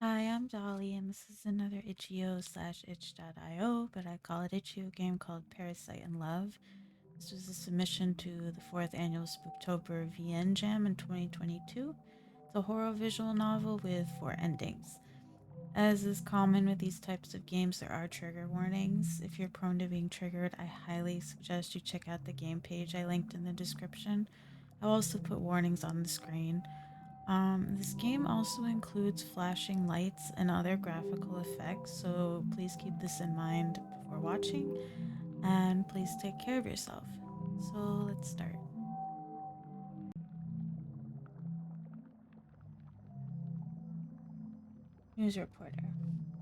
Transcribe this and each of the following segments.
Hi, I'm Dolly, and this is another itch.io slash itch.io, but I call it itch.io game called Parasite and Love. This was a submission to the 4th annual Spooktober VN Jam in 2022. It's a horror visual novel with 4 endings. As is common with these types of games, there are trigger warnings. If you're prone to being triggered, I highly suggest you check out the game page I linked in the description. I'll also put warnings on the screen. This game also includes flashing lights and other graphical effects, so please keep this in mind before watching, and please take care of yourself. So let's start. News reporter.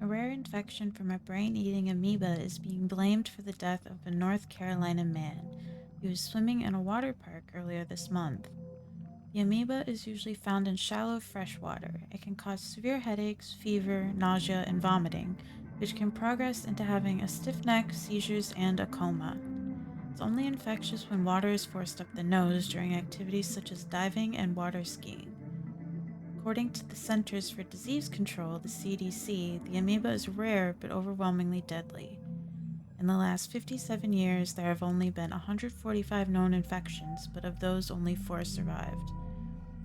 A rare infection from a brain eating amoeba is being blamed for the death of a North Carolina man. He was swimming in a water park earlier this month. The amoeba is usually found in shallow fresh water. It can cause severe headaches, fever, nausea, and vomiting, which can progress into having a stiff neck, seizures, and a coma. It's only infectious when water is forced up the nose during activities such as diving and water skiing. According to the Centers for Disease Control, the CDC, the amoeba is rare but overwhelmingly deadly. In the last 57 years, there have only been 145 known infections, but of those, only 4 survived.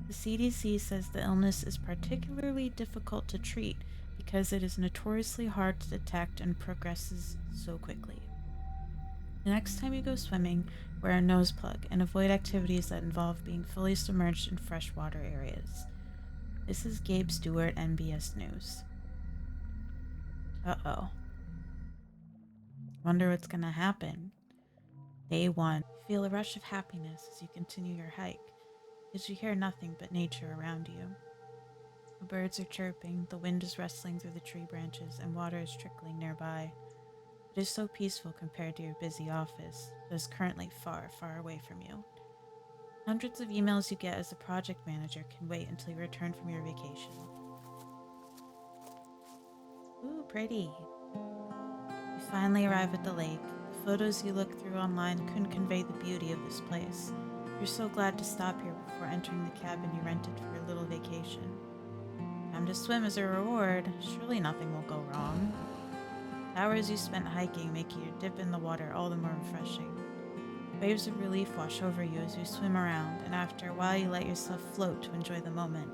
The CDC says the illness is particularly difficult to treat because it is notoriously hard to detect and progresses so quickly. The next time you go swimming, wear a nose plug and avoid activities that involve being fully submerged in freshwater areas. This is Gabe Stewart, NBS News. Uh-oh. Wonder what's gonna happen. Day 1. You feel a rush of happiness as you continue your hike, because you hear nothing but nature around you. The birds are chirping, the wind is rustling through the tree branches, and water is trickling nearby. It is so peaceful compared to your busy office, that is currently far, far away from you. Hundreds of emails you get as a project manager can wait until you return from your vacation. Ooh, pretty. You finally arrive at the lake. The photos you look through online couldn't convey the beauty of this place. You're so glad to stop here before entering the cabin you rented for your little vacation. Time to swim as a reward. Surely nothing will go wrong. The hours you spent hiking make your dip in the water all the more refreshing. Waves of relief wash over you as you swim around, and after a while you let yourself float to enjoy the moment.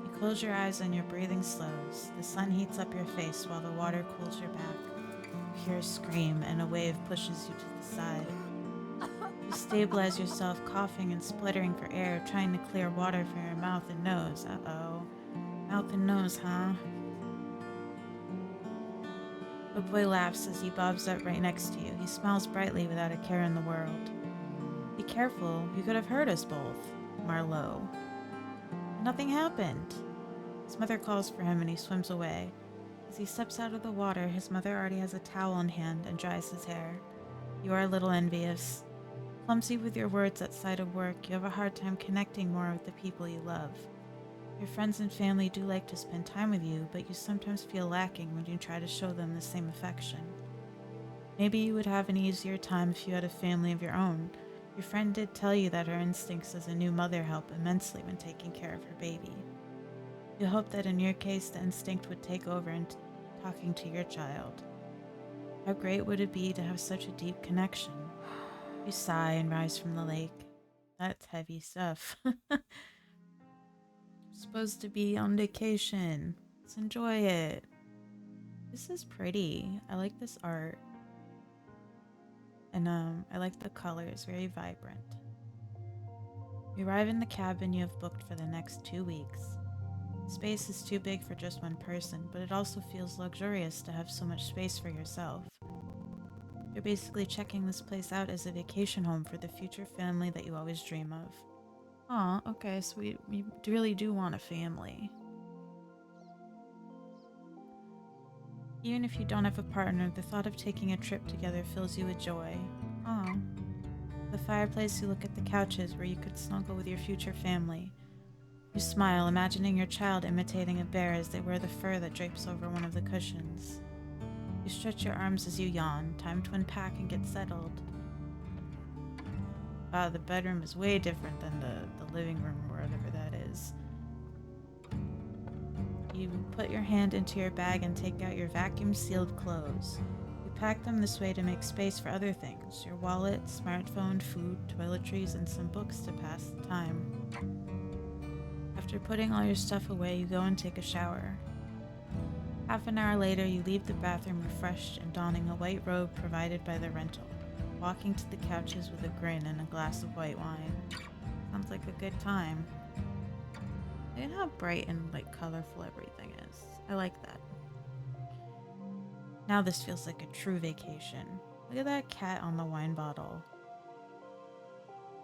You close your eyes and your breathing slows. The sun heats up your face while the water cools your back. You hear a scream and a wave pushes you to the side. You stabilize yourself, coughing and spluttering for air, trying to clear water from your mouth and nose. Uh-oh. Mouth and nose, huh? The boy laughs as he bobs up right next to you. He smiles brightly without a care in the world. Be careful, you could have hurt us both, Marlowe. But nothing happened. His mother calls for him and he swims away. As he steps out of the water, his mother already has a towel in hand and dries his hair. You are a little envious. Clumsy with your words at sight of work, you have a hard time connecting more with the people you love. Your friends and family do like to spend time with you, but you sometimes feel lacking when you try to show them the same affection. Maybe you would have an easier time if you had a family of your own. Your friend did tell you that her instincts as a new mother help immensely when taking care of her baby. You hope that in your case the instinct would take over in talking to your child. How great would it be to have such a deep connection? You sigh and rise from the lake. That's heavy stuff. Supposed to be on vacation. Let's enjoy it. This is pretty. I like this art. And I like the colors, very vibrant. You arrive in the cabin you have booked for the next 2 weeks. Space is too big for just one person, but it also feels luxurious to have so much space for yourself. You're basically checking this place out as a vacation home for the future family that you always dream of. Aw, okay, so we really do want a family. Even if you don't have a partner, the thought of taking a trip together fills you with joy. Aw. The fireplace, you look at the couches where you could snuggle with your future family. You smile, imagining your child imitating a bear as they wear the fur that drapes over one of the cushions. You stretch your arms as you yawn. Time to unpack and get settled. Wow, the bedroom is way different than the living room or whatever that is. You put your hand into your bag and take out your vacuum-sealed clothes. You pack them this way to make space for other things, your wallet, smartphone, food, toiletries, and some books to pass the time. After putting all your stuff away, you go and take a shower. Half an hour later, you leave the bathroom refreshed and donning a white robe provided by the rental, walking to the couches with a grin and a glass of white wine. Sounds like a good time. Look at how bright and colorful everything is. I like that. Now this feels like a true vacation. Look at that cat on the wine bottle.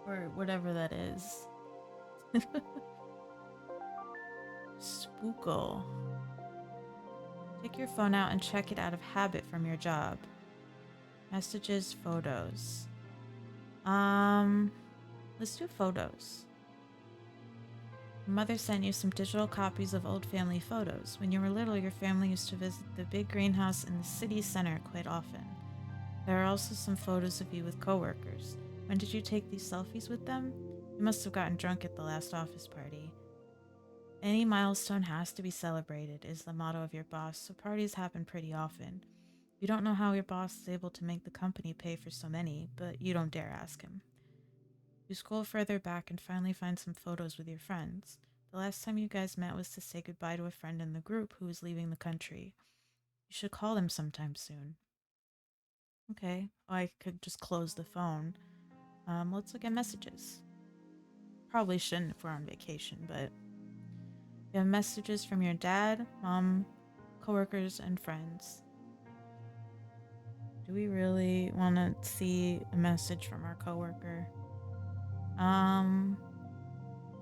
Or whatever that is. Spookle. Take your phone out and check it out of habit from your job. Messages, photos. Let's do photos. Your mother sent you some digital copies of old family photos. When you were little, your family used to visit the big greenhouse in the city center quite often. There are also some photos of you with coworkers. When did you take these selfies with them? You must have gotten drunk at the last office party. Any milestone has to be celebrated is the motto of your boss, so parties happen pretty often. You don't know how your boss is able to make the company pay for so many, but you don't dare ask him. You scroll further back and finally find some photos with your friends. The last time you guys met was to say goodbye to a friend in the group who was leaving the country. You should call them sometime soon. Okay, I could just close the phone. Let's look at messages. Probably shouldn't if we're on vacation, but you have messages from your dad, mom, coworkers, and friends. Do we really want to see a message from our coworker?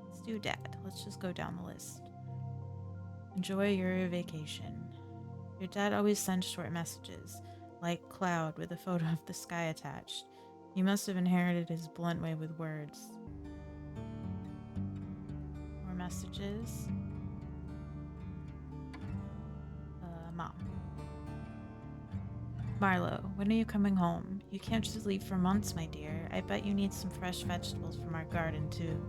Let's do dad. Let's just go down the list. Enjoy your vacation. Your dad always sends short messages, like cloud with a photo of the sky attached. He must have inherited his blunt way with words. More messages. Mom. Marlo, when are you coming home? You can't just leave for months, my dear. I bet you need some fresh vegetables from our garden, too.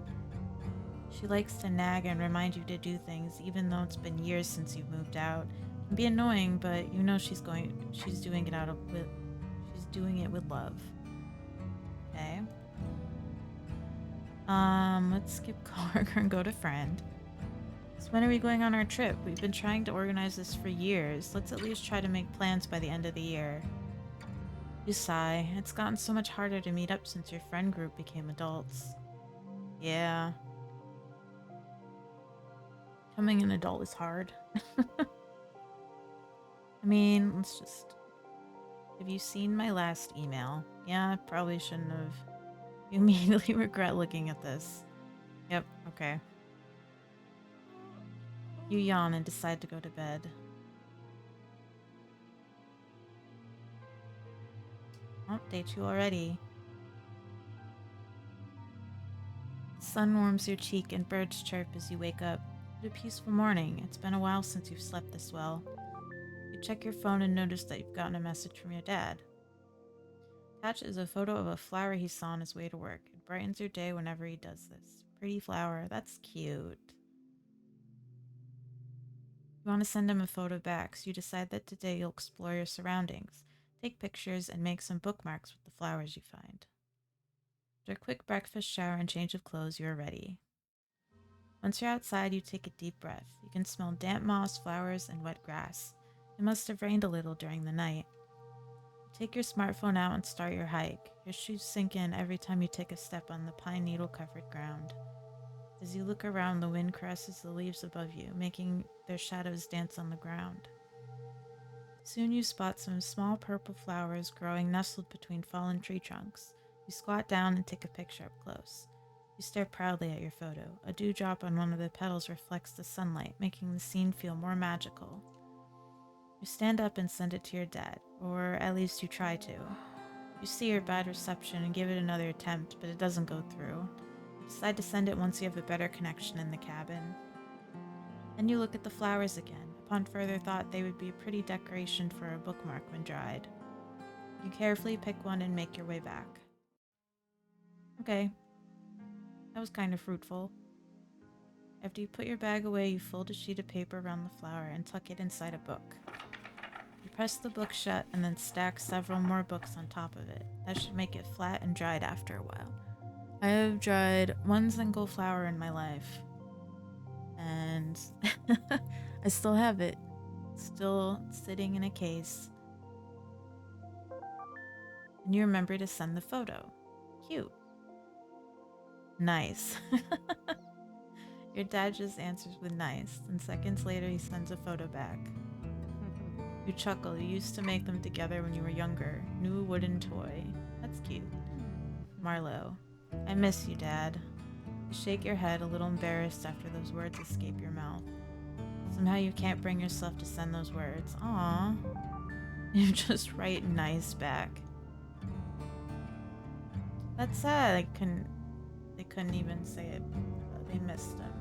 She likes to nag and remind you to do things, even though it's been years since you've moved out. It can be annoying, but you know she's doing it with love. Okay. Let's skip coworker and go to friend. So when are we going on our trip? We've been trying to organize this for years. Let's at least try to make plans by the end of the year. You sigh. It's gotten so much harder to meet up since your friend group became adults. Yeah. Becoming an adult is hard. I mean, let's just... Have you seen my last email? Yeah, I probably shouldn't have. You immediately regret looking at this. Yep, okay. You yawn and decide to go to bed. Oh, day 2 already. The sun warms your cheek and birds chirp as you wake up. What a peaceful morning. It's been a while since you've slept this well. You check your phone and notice that you've gotten a message from your dad. Attached is a photo of a flower he saw on his way to work. It brightens your day whenever he does this. Pretty flower. That's cute. You want to send him a photo back, so you decide that today you'll explore your surroundings, take pictures, and make some bookmarks with the flowers you find. After a quick breakfast, shower, and change of clothes, you are ready. Once you're outside, you take a deep breath. You can smell damp moss, flowers, and wet grass. It must have rained a little during the night. You take your smartphone out and start your hike. Your shoes sink in every time you take a step on the pine needle-covered ground. As you look around, the wind caresses the leaves above you, making their shadows dance on the ground. Soon you spot some small purple flowers growing nestled between fallen tree trunks. You squat down and take a picture up close. You stare proudly at your photo. A dewdrop on one of the petals reflects the sunlight, making the scene feel more magical. You stand up and send it to your dad, or at least you try to. You see your bad reception and give it another attempt, but it doesn't go through. You decide to send it once you have a better connection in the cabin. Then you look at the flowers again. Upon further thought, they would be a pretty decoration for a bookmark when dried. You carefully pick one and make your way back. Okay. That was kind of fruitful. After you put your bag away, you fold a sheet of paper around the flower and tuck it inside a book. You press the book shut and then stack several more books on top of it. That should make it flat and dried after a while. I have dried one single flower in my life, and I still have it. Still sitting in a case. And you remember to send the photo. Cute. Nice. Your dad just answers with nice, and seconds later he sends a photo back. You chuckle. You used to make them together when you were younger. New wooden toy. That's cute. Marlo. I miss you, Dad. You shake your head, a little embarrassed after those words escape your mouth. Somehow you can't bring yourself to send those words. Aww. You just write nice back. That's sad. They couldn't even say it. They missed him.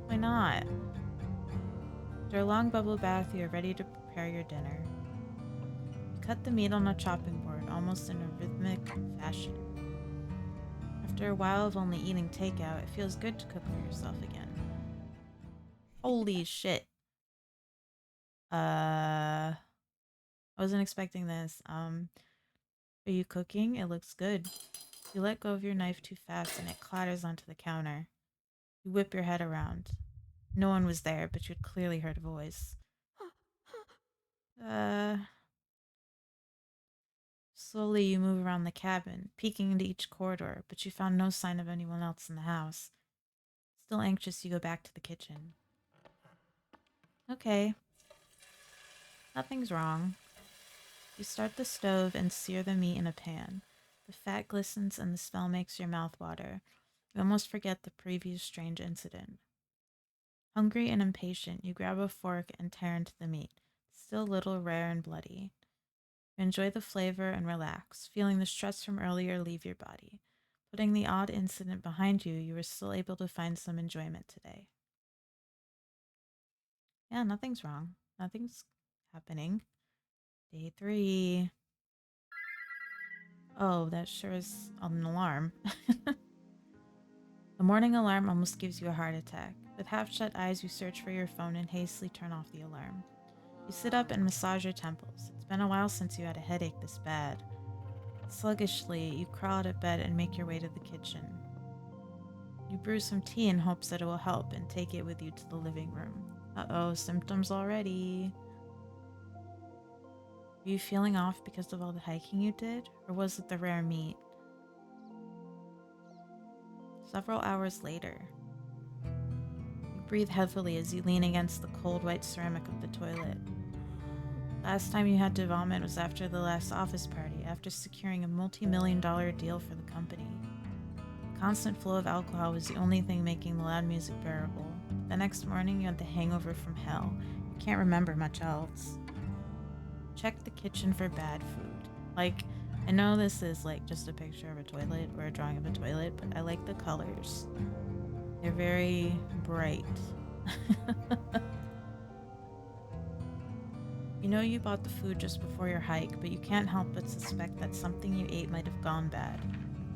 Why not? After a long bubble bath, you are ready to prepare your dinner. You cut the meat on a chopping board, almost in a rhythmic fashion. After a while of only eating takeout, it feels good to cook for yourself again. Holy shit. I wasn't expecting this. Are you cooking? It looks good. You let go of your knife too fast and it clatters onto the counter. You whip your head around. No one was there, but you'd clearly heard a voice. Uh... Slowly you move around the cabin, peeking into each corridor, but you found no sign of anyone else in the house. Still anxious, you go back to the kitchen. Okay. Nothing's wrong. You start the stove and sear the meat in a pan. The fat glistens and the smell makes your mouth water. You almost forget the previous strange incident. Hungry and impatient, you grab a fork and tear into the meat, still a little rare and bloody. You enjoy the flavor and relax, feeling the stress from earlier leave your body. Putting the odd incident behind you, you were still able to find some enjoyment today. Yeah, nothing's wrong. Nothing's happening. Day 3. Oh, that sure is an alarm. The morning alarm almost gives you a heart attack. With half-shut eyes, you search for your phone and hastily turn off the alarm. You sit up and massage your temples. It's been a while since you had a headache this bad. Sluggishly, you crawl out of bed and make your way to the kitchen. You brew some tea in hopes that it will help and take it with you to the living room. Uh-oh, symptoms already. Are you feeling off because of all the hiking you did? Or was it the rare meat? Several hours later, you breathe heavily as you lean against the cold white ceramic of the toilet. Last time you had to vomit was after the last office party, after securing a multi-million-dollar deal for the company. The constant flow of alcohol was the only thing making the loud music bearable. The next morning you had the hangover from hell. You can't remember much else. Check the kitchen for bad food. Like, I know this is like just a picture of a toilet or a drawing of a toilet, but I like the colors. They're very bright. You know you bought the food just before your hike, but you can't help but suspect that something you ate might have gone bad.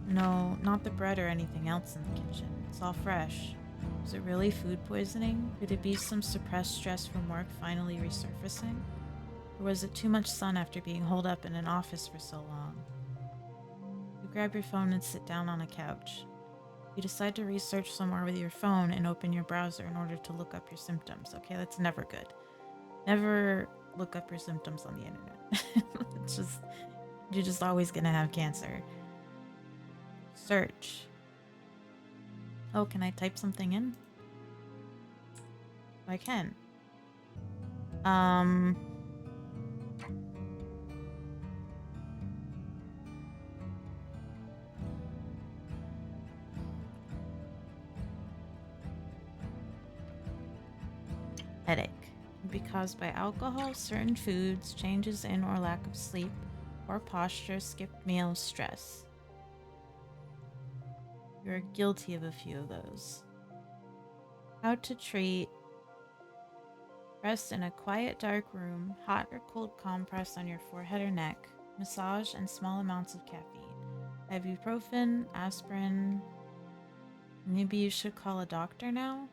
No, not the bread or anything else in the kitchen. It's all fresh. Was it really food poisoning? Could it be some suppressed stress from work finally resurfacing? Or was it too much sun after being holed up in an office for so long? You grab your phone and sit down on a couch. You decide to research some more with your phone and open your browser in order to look up your symptoms. Okay, that's never good. Never look up your symptoms on the internet. It's just, you're just always gonna have cancer. Search. Oh, can I type something in? I can. Headache. Can be caused by alcohol, certain foods, changes in or lack of sleep, poor posture, skipped meals, stress. You're guilty of a few of those. How to treat. Rest in a quiet, dark room, hot or cold compress on your forehead or neck, massage, and small amounts of caffeine. Ibuprofen, aspirin, Maybe you should call a doctor now?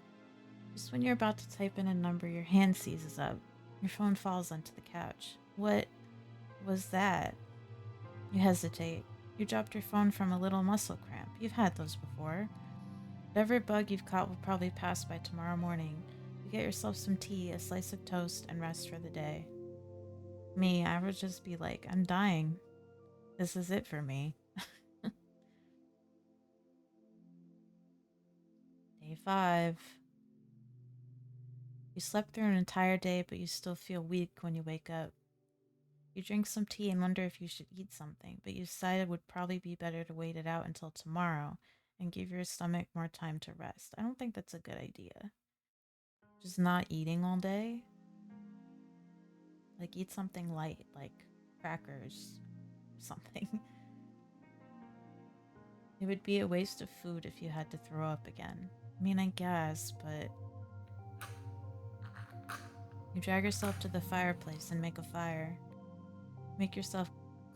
Just when you're about to type in a number, your hand seizes up. Your phone falls onto the couch. What was that? You hesitate. You dropped your phone from a little muscle cramp. You've had those before. Whatever bug you've caught will probably pass by tomorrow morning. You get yourself some tea, a slice of toast, and rest for the day. Me, I would just be like, I'm dying. This is it for me. Day 5. You slept through an entire day, but you still feel weak when you wake up. You drink some tea and wonder if you should eat something, but you decide it would probably be better to wait it out until tomorrow and give your stomach more time to rest. I don't think that's a good idea. Just not eating all day. Like, eat something light, like crackers, something. It would be a waste of food if you had to throw up again. I mean, I guess, but you drag yourself to the fireplace and make a fire. Make yourself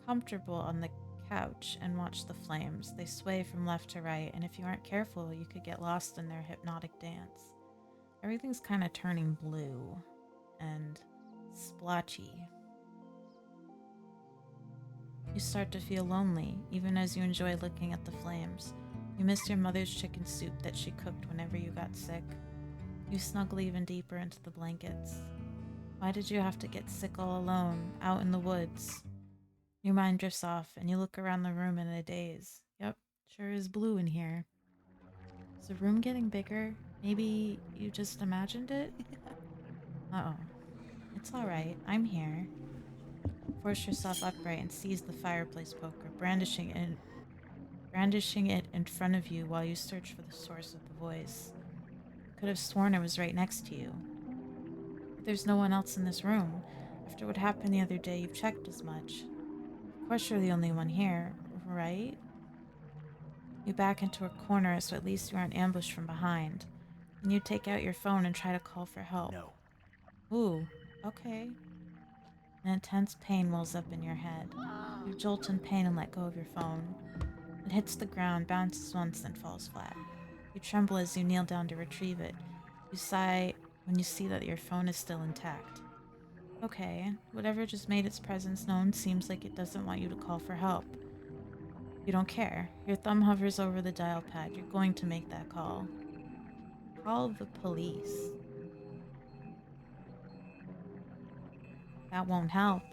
comfortable on the couch and watch the flames. They sway from left to right, and if you aren't careful, you could get lost in their hypnotic dance. Everything's kind of turning blue and splotchy. You start to feel lonely, even as you enjoy looking at the flames. You miss your mother's chicken soup that she cooked whenever you got sick. You snuggle even deeper into the blankets. Why did you have to get sick all alone, out in the woods? Your mind drifts off, and you look around the room in a daze. Yep, sure is blue in here. Is the room getting bigger? Maybe you just imagined it? Uh-oh. It's alright, I'm here. Force yourself upright and seize the fireplace poker, brandishing it in front of you while you search for the source of the voice. You could have sworn it was right next to you. But there's no one else in this room. After what happened the other day, you've checked as much. Of course you're the only one here, right? You back into a corner so at least you aren't ambushed from behind. Then you take out your phone and try to call for help. No. Ooh, okay. An intense pain wells up in your head. You jolt in pain and let go of your phone. It hits the ground, bounces once, then falls flat. You tremble as you kneel down to retrieve it. You sigh when you see that your phone is still intact. Okay, whatever just made its presence known seems like it doesn't want you to call for help. You don't care. Your thumb hovers over the dial pad. You're going to make that call. Call the police. That won't help.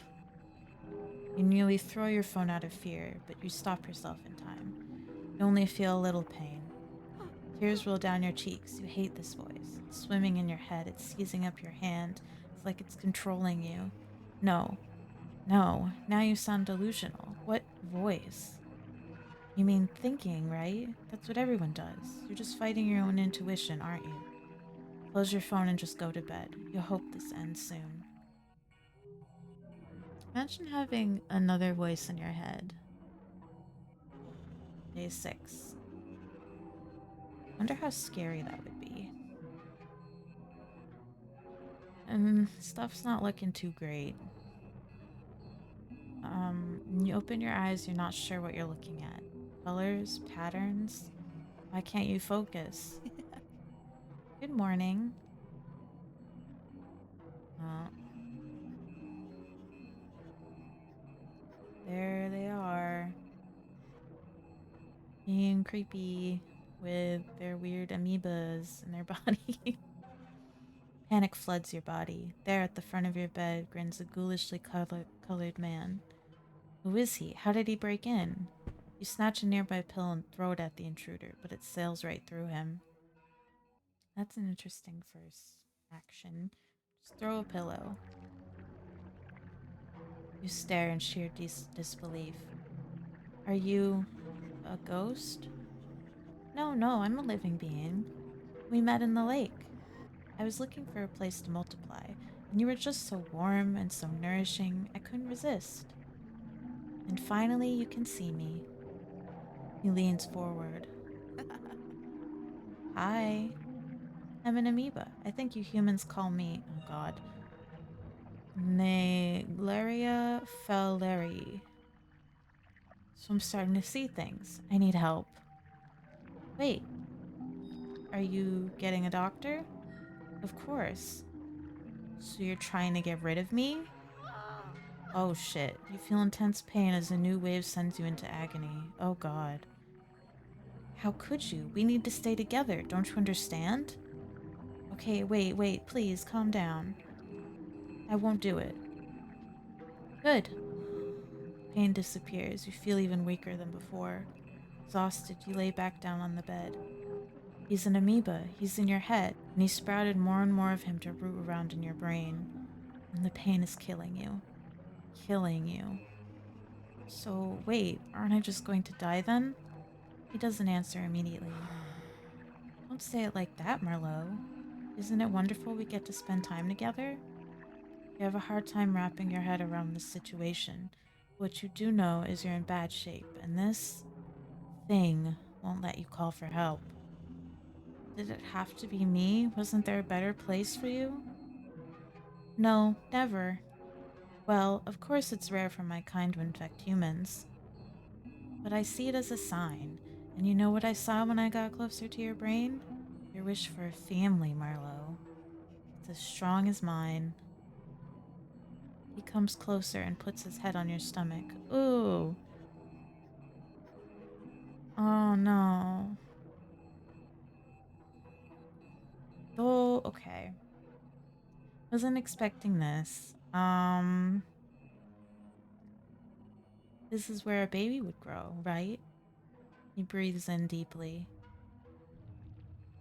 You nearly throw your phone out of fear, but you stop yourself in time. You only feel a little pain. Tears roll down your cheeks. You hate this voice. It's swimming in your head. It's seizing up your hand. It's like it's controlling you. No. No. Now you sound delusional. What voice? You mean thinking, right? That's what everyone does. You're just fighting your own intuition, aren't you? Close your phone and just go to bed. You hope this ends soon. Imagine having another voice in your head. Day 6. Wonder how scary that would be. And stuff's not looking too great. When you open your eyes, you're not sure what you're looking at. Colors, patterns. Why can't you focus? Good morning. Oh, there they are. Being creepy with their weird amoebas in their body. Panic floods your body. There at the front of your bed grins a ghoulishly colored man. Who is he? How did he break in? You snatch a nearby pill and throw it at the intruder, but it sails right through him. That's an interesting first action. Just throw a pillow. You stare in sheer disbelief. Are you a ghost? No, I'm a living being. We met in the lake. I was looking for a place to multiply, and you were just so warm and so nourishing, I couldn't resist. And finally, you can see me. He leans forward. Hi. I'm an amoeba. I think you humans call me, oh god, Neglaria Felleri. So I'm starting to see things. I need help. Wait, Are you getting a doctor? Of course. So you're trying to get rid of me? Oh shit. You feel intense pain as a new wave sends you into agony. Oh god. How could you? We need to stay together. Don't you understand? Okay, wait, please calm down. I won't do it. Good. Pain disappears. You feel even weaker than before. Exhausted, you lay back down on the bed. He's an amoeba. He's in your head, and he sprouted more and more of him to root around in your brain. And the pain is killing you. Killing you. So, wait, aren't I just going to die then? He doesn't answer immediately. Don't say it like that, Marlowe. Isn't it wonderful we get to spend time together? You have a hard time wrapping your head around this situation. What you do know is you're in bad shape, and this thing won't let you call for help. Did it have to be me? Wasn't there a better place for you? No, never. Well, of course it's rare for my kind to infect humans, but I see it as a sign. And you know what I saw when I got closer to your brain? Your wish for a family, Marlowe. It's as strong as mine. He comes closer and puts his head on your stomach. Ooh. Oh no. Oh, okay. Wasn't expecting this. This is where a baby would grow, right? He breathes in deeply.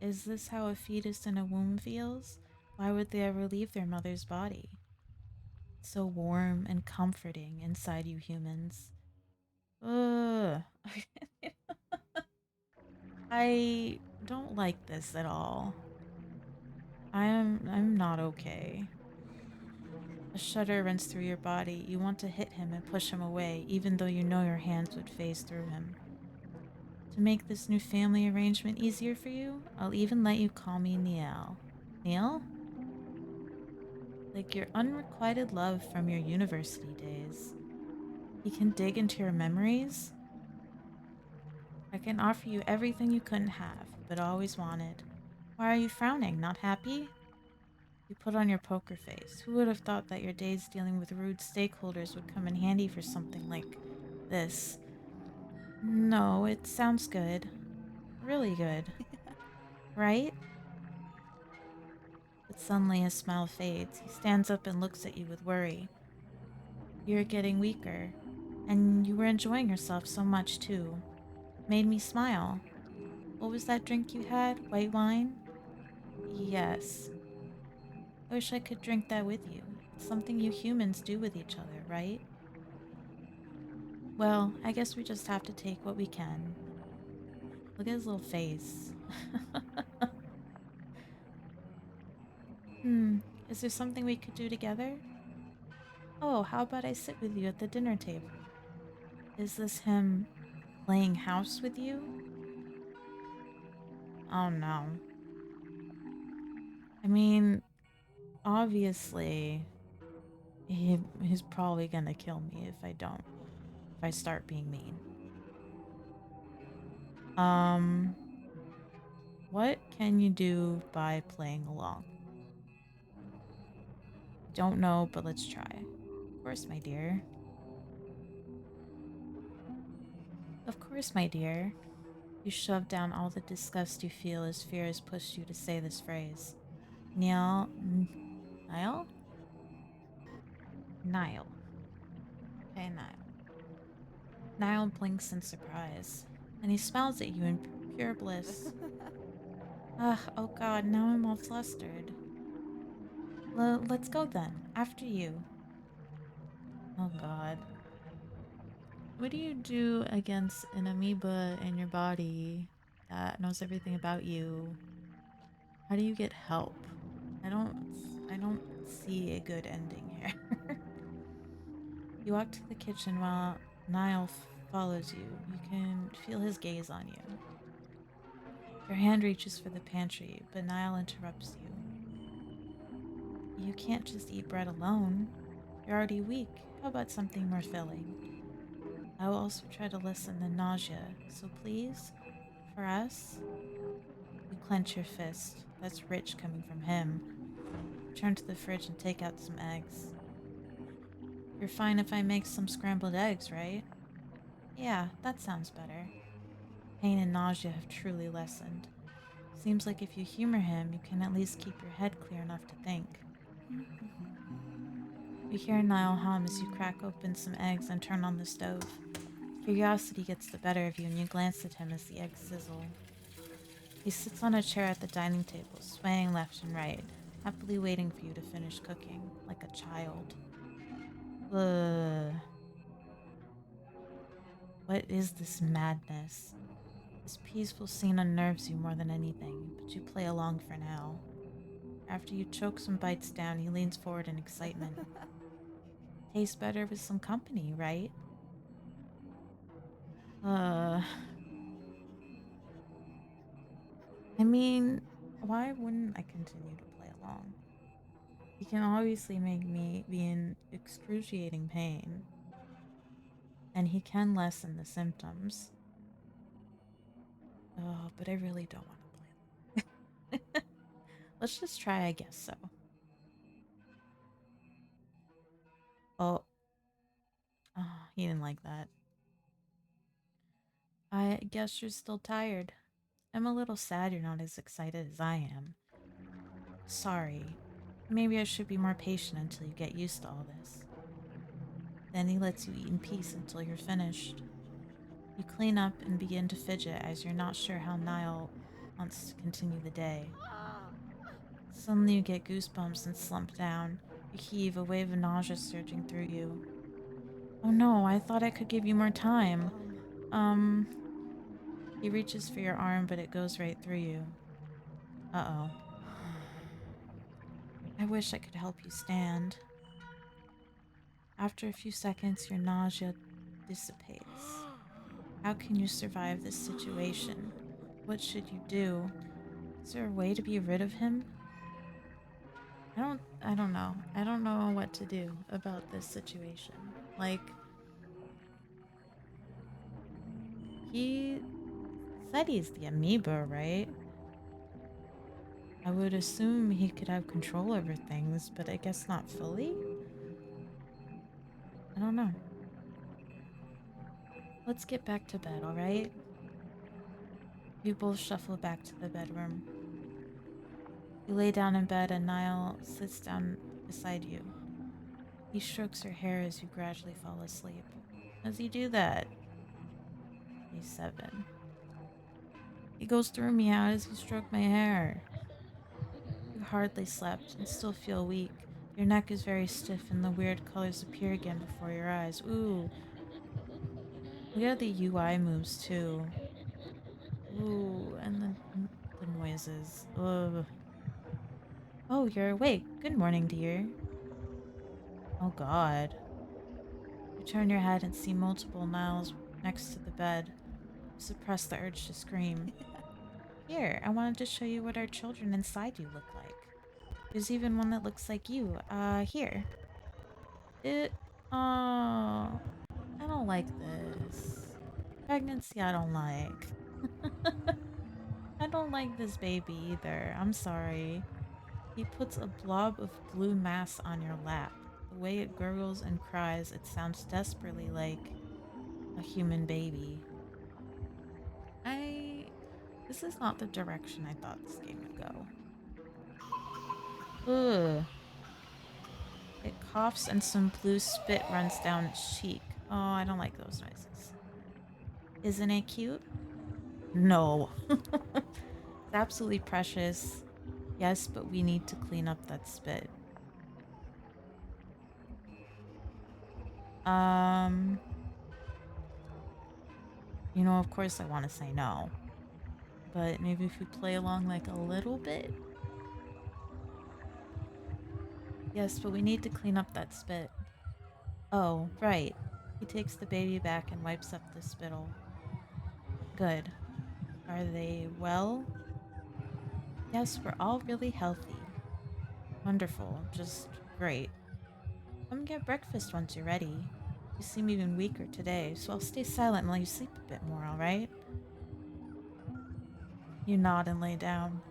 Is this how a fetus in a womb feels? Why would they ever leave their mother's body? It's so warm and comforting inside you humans. Ugh. I don't like this at all. I'm not okay. A shudder runs through your body. You want to hit him and push him away, even though you know your hands would phase through him. To make this new family arrangement easier for you, I'll even let you call me Neil. Neil? Like your unrequited love from your university days. He can dig into your memories. I can offer you everything you couldn't have, but always wanted. Why are you frowning? Not happy? You put on your poker face. Who would have thought that your days dealing with rude stakeholders would come in handy for something like this? No, it sounds good. Really good. Right? But suddenly his smile fades. He stands up and looks at you with worry. You're getting weaker. And you were enjoying yourself so much, too. Made me smile. What was that drink you had? White wine? Yes. I wish I could drink that with you. It's something you humans do with each other, right? Well, I guess we just have to take what we can. Look at his little face. Hmm, is there something we could do together? Oh, how about I sit with you at the dinner table? Is this him playing house with you? Oh no. I mean, obviously, he's probably gonna kill me if I don't, if I start being mean. Um, what can you do by playing along? Don't know, but let's try. Of course, my dear. Of course, my dear. You shove down all the disgust you feel as fear has pushed you to say this phrase. Niall. Niall? Niall. Okay, Niall. Niall blinks in surprise. Then he smiles at you in pure bliss. Ugh, oh god, now I'm all flustered. Let's go then. After you. Oh god. What do you do against an amoeba in your body that knows everything about you? How do you get help? I don't I don't see a good ending here. You walk to the kitchen while Niall follows you. You can feel his gaze on you. Your hand reaches for the pantry, but Niall interrupts you. You can't just eat bread alone. You're already weak. How about something more filling? I will also try to lessen the nausea, so please, for us, you clench your fist. That's rich coming from him. Turn to the fridge and take out some eggs. You're fine if I make some scrambled eggs, right? Yeah, that sounds better. Pain and nausea have truly lessened. Seems like if you humor him, you can at least keep your head clear enough to think. You hear Niall hum as you crack open some eggs and turn on the stove. Curiosity gets the better of you and you glance at him as the eggs sizzle. He sits on a chair at the dining table, swaying left and right, happily waiting for you to finish cooking, like a child. Ugh. What is this madness? This peaceful scene unnerves you more than anything, but you play along for now. After you choke some bites down, he leans forward in excitement. Tastes better with some company, right? Uh, I mean, why wouldn't I continue to play along? He can obviously make me be in excruciating pain, and he can lessen the symptoms. Oh, but I really don't want to play. Let's just try, I guess so. Oh, he didn't like that. I guess you're still tired. I'm a little sad you're not as excited as I am. Sorry. Maybe I should be more patient until you get used to all this. Then he lets you eat in peace until you're finished. You clean up and begin to fidget as you're not sure how Niall wants to continue the day. Suddenly you get goosebumps and slump down. You heave, a wave of nausea surging through you. Oh no, I thought I could give you more time. Um, he reaches for your arm, but it goes right through you. Uh-oh. I wish I could help you stand. After a few seconds, your nausea dissipates. How can you survive this situation? What should you do? Is there a way to be rid of him? I don't know. I don't know what to do about this situation. Like, he said he's the amoeba, right? I would assume he could have control over things, but I guess not fully? I don't know. Let's get back to bed, alright? You both shuffle back to the bedroom. You lay down in bed and Niall sits down beside you. He strokes your hair as you gradually fall asleep. Does he do that? Day 7. He goes through me out as you stroke my hair. You hardly slept and still feel weak. Your neck is very stiff and the weird colors appear again before your eyes. Ooh, look at the UI moves too. Ooh, and the noises. Ugh. Oh, you're awake. Good morning, dear. Oh God. You turn your head and see multiple Niles next to the bed. You suppress the urge to scream. Here, I wanted to show you what our children inside you look like. There's even one that looks like you. Here. It. Oh, I don't like this. Pregnancy, I don't like. I don't like this baby either. I'm sorry. He puts a blob of blue mass on your lap. The way it gurgles and cries, it sounds desperately like a human baby. I. This is not the direction I thought this game would go. Ugh. It coughs and some blue spit runs down its cheek. Oh, I don't like those noises. Isn't it cute? No. It's absolutely precious. Yes, but we need to clean up that spit. Um, of course I want to say no. But maybe if we play along like a little bit. Yes, but we need to clean up that spit. Oh, right. He takes the baby back and wipes up the spittle. Good. Are they well? Yes, we're all really healthy. Wonderful. Just great. Come get breakfast once you're ready. You seem even weaker today, so I'll stay silent and let you sleep a bit more, alright? You nod and lay down.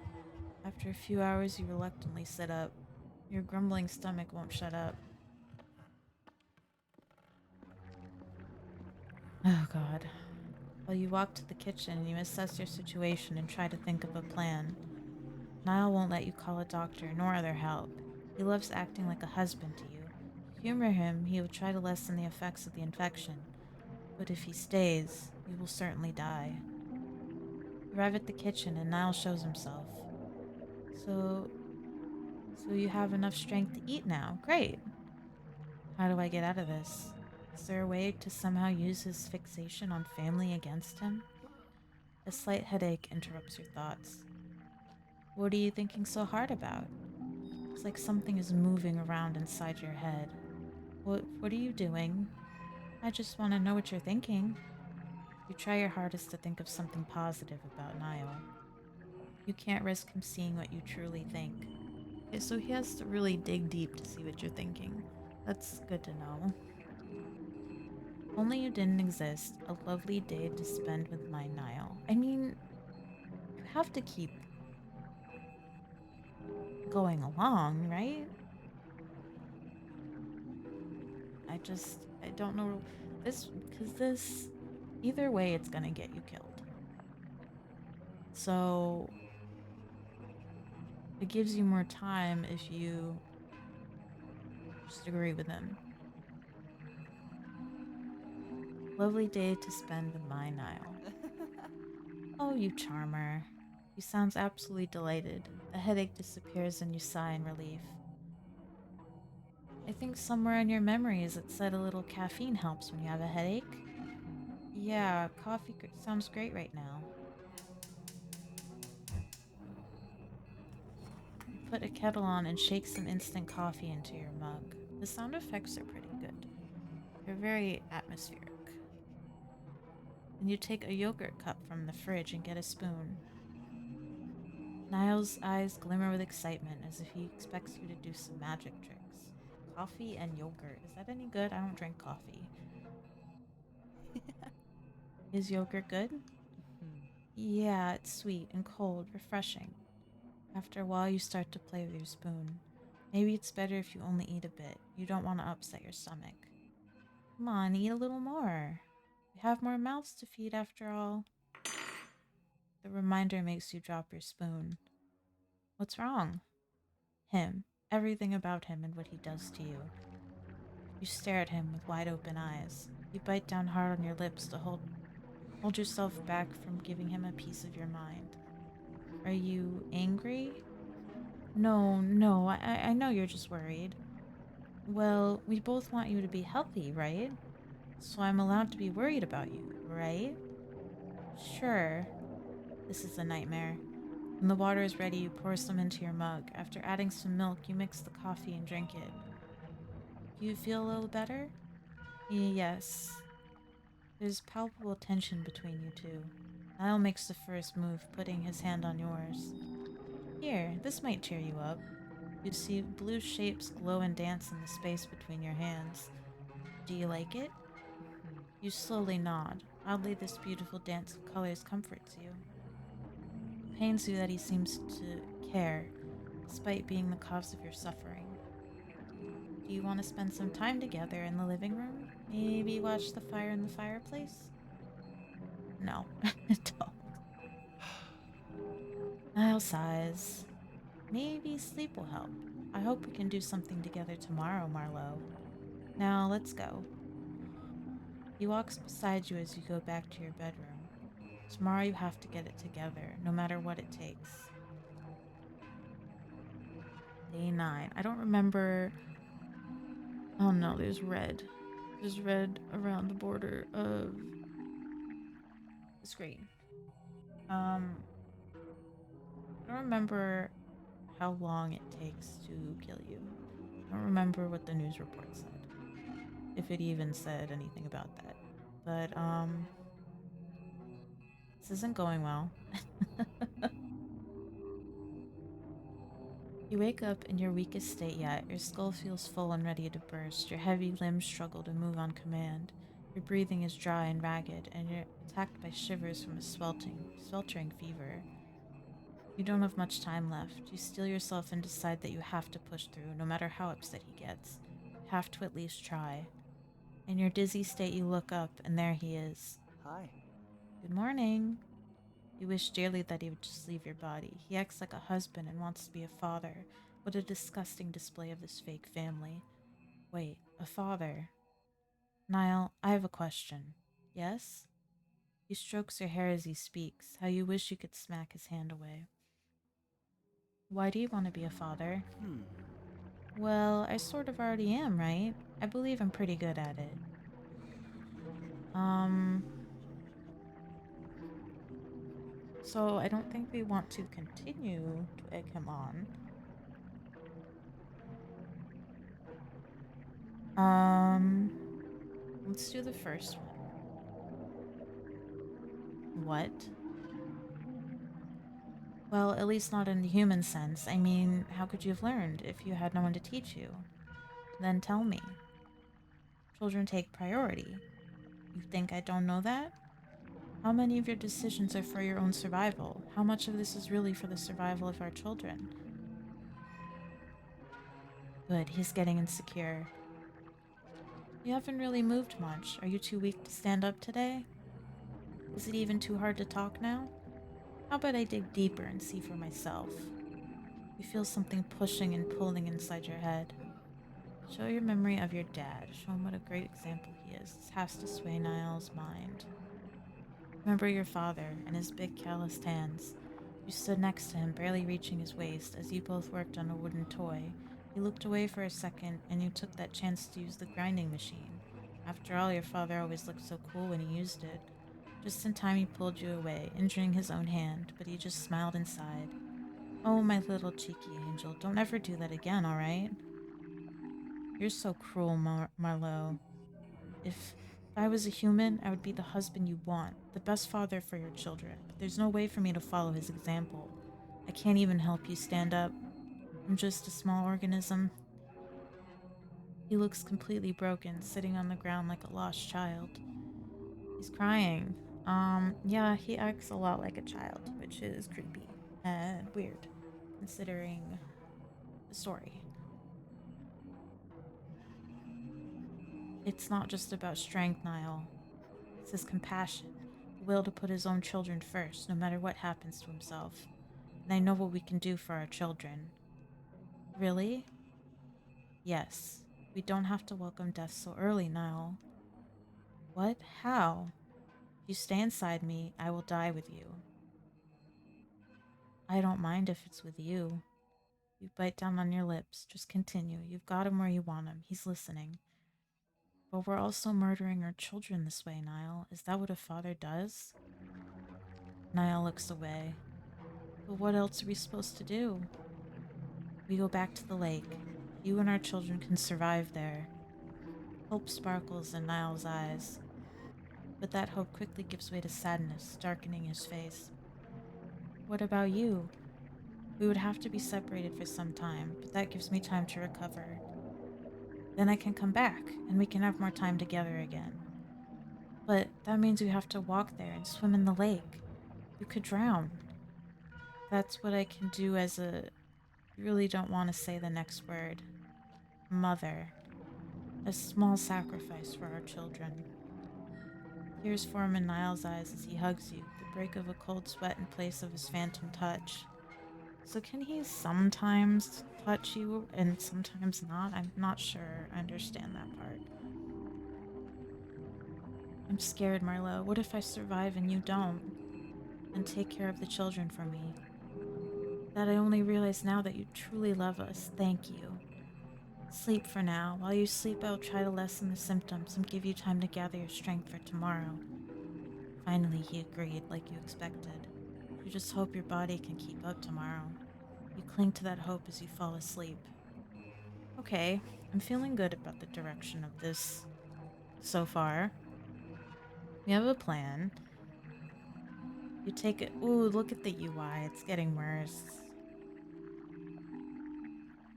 After a few hours, you reluctantly sit up. Your grumbling stomach won't shut up. Oh, God. While you walk to the kitchen, you assess your situation and try to think of a plan. Niall won't let you call a doctor nor other help. He loves acting like a husband to you. To humor him, he will try to lessen the effects of the infection, but if he stays, you will certainly die. You arrive at the kitchen and Niall shows himself. So, so you have enough strength to eat now. Great. How do I get out of this? Is there a way to somehow use his fixation on family against him? A slight headache interrupts your thoughts. What are you thinking so hard about? It's like something is moving around inside your head. What are you doing? I just want to know what you're thinking. You try your hardest to think of something positive about Niall. You can't risk him seeing what you truly think. Okay, so he has to really dig deep to see what you're thinking. That's good to know. Only you didn't exist. A lovely day to spend with my Niall. I mean, you have to keep going along, right? I don't know this, because this, either way, it's gonna get you killed. So it gives you more time if you just agree with him. Lovely day to spend with my Nile. Oh, you charmer. He sounds absolutely delighted. The headache disappears and you sigh in relief. I think somewhere in your memories it said a little caffeine helps when you have a headache. Yeah, sounds great right now. You put a kettle on and shake some instant coffee into your mug. The sound effects are pretty good. They're very atmospheric. Then you take a yogurt cup from the fridge and get a spoon. Niall's eyes glimmer with excitement as if he expects you to do some magic tricks. Coffee and yogurt. Is that any good? I don't drink coffee. Is yogurt good? Hmm. Yeah, it's sweet and cold, refreshing. After a while, you start to play with your spoon. Maybe it's better if you only eat a bit. You don't want to upset your stomach. Come on, eat a little more. We have more mouths to feed after all. The reminder makes you drop your spoon. What's wrong? Him. Everything about him and what he does to you. You stare at him with wide open eyes. You bite down hard on your lips to hold yourself back from giving him a piece of your mind. Are you angry? No, no, I know you're just worried. Well, we both want you to be healthy, right? So I'm allowed to be worried about you, right? Sure. This is a nightmare. When the water is ready, you pour some into your mug. After adding some milk, you mix the coffee and drink it. Do you feel a little better? Yes. There's palpable tension between you two. Niall makes the first move, putting his hand on yours. Here, this might cheer you up. You see blue shapes glow and dance in the space between your hands. Do you like it? You slowly nod. Oddly, this beautiful dance of colors comforts you. It pains you that he seems to care, despite being the cause of your suffering. Do you want to spend some time together in the living room? Maybe watch the fire in the fireplace? No, don't. Niall sighs. Maybe sleep will help. I hope we can do something together tomorrow, Marlowe. Now let's go. He walks beside you as you go back to your bedroom. Tomorrow you have to get it together, no matter what it takes. Day 9. I don't remember. Oh no, there's red. There's red around the border of the screen. Um, I don't remember how long it takes to kill you. I don't remember what the news report said, if it even said anything about that. But this isn't going well. You wake up in your weakest state yet. Your skull feels full and ready to burst. Your heavy limbs struggle to move on command. Your breathing is dry and ragged, and you're attacked by shivers from a sweltering fever. You don't have much time left. You steel yourself and decide that you have to push through, no matter how upset he gets. You have to at least try. In your dizzy state, you look up, and there he is. Hi. Good morning. You wish dearly that he would just leave your body. He acts like a husband and wants to be a father. What a disgusting display of this fake family. Wait, a father? Niall, I have a question. Yes? He strokes your hair as he speaks. How you wish you could smack his hand away. Why do you want to be a father? Hmm. Well, I sort of already am, right? I believe I'm pretty good at it. Um, so I don't think we want to continue to egg him on. Um, let's do the first one. What? Well, at least not in the human sense. I mean, how could you have learned if you had no one to teach you? Then tell me. Children take priority. You think I don't know that? How many of your decisions are for your own survival? How much of this is really for the survival of our children? Good, he's getting insecure. You haven't really moved much. Are you too weak to stand up today? Is it even too hard to talk now? How about I dig deeper and see for myself? You feel something pushing and pulling inside your head. Show your memory of your dad. Show him what a great example he is. This has to sway Niall's mind. Remember your father and his big calloused hands. You stood next to him, barely reaching his waist, as you both worked on a wooden toy. He looked away for a second, and you took that chance to use the grinding machine. After all, your father always looked so cool when he used it. Just in time, he pulled you away, injuring his own hand, but he just smiled inside. Oh, my little cheeky angel, don't ever do that again, all right? You're so cruel, Marlowe. If I was a human, I would be the husband you want, the best father for your children, but there's no way for me to follow his example. I can't even help you stand up. I'm just a small organism. He looks completely broken, sitting on the ground like a lost child. He's crying. Yeah, he acts a lot like a child, which is creepy and weird, considering the story. It's not just about strength, Niall. It's his compassion, the will to put his own children first, no matter what happens to himself. And I know what we can do for our children. Really? Yes. We don't have to welcome death so early, Niall. What? How? If you stay inside me, I will die with you. I don't mind if it's with you. You bite down on your lips. Just continue. You've got him where you want him. He's listening. But we're also murdering our children this way, Niall. Is that what a father does? Niall looks away. But what else are we supposed to do? We go back to the lake. You and our children can survive there. Hope sparkles in Niall's eyes, but that hope quickly gives way to sadness, darkening his face. What about you? We would have to be separated for some time, but that gives me time to recover. Then I can come back, and we can have more time together again. But that means you have to walk there and swim in the lake. You could drown. That's what I can do as a. You really don't want to say the next word. Mother. A small sacrifice for our children. Tears form in Niall's eyes as he hugs you, the break of a cold sweat in place of his phantom touch. So, can he sometimes touch you and sometimes not? I'm not sure I understand that part. I'm scared, Marlowe. What if I survive and you don't? And take care of the children for me? That I only realize now that you truly love us. Thank you. Sleep for now. While you sleep, I will try to lessen the symptoms and give you time to gather your strength for tomorrow. Finally, he agreed, like you expected. You just hope your body can keep up tomorrow. You cling to that hope as you fall asleep. Okay, I'm feeling good about the direction of this so far. We have a plan. You take it. Ooh, look at the UI. It's getting worse.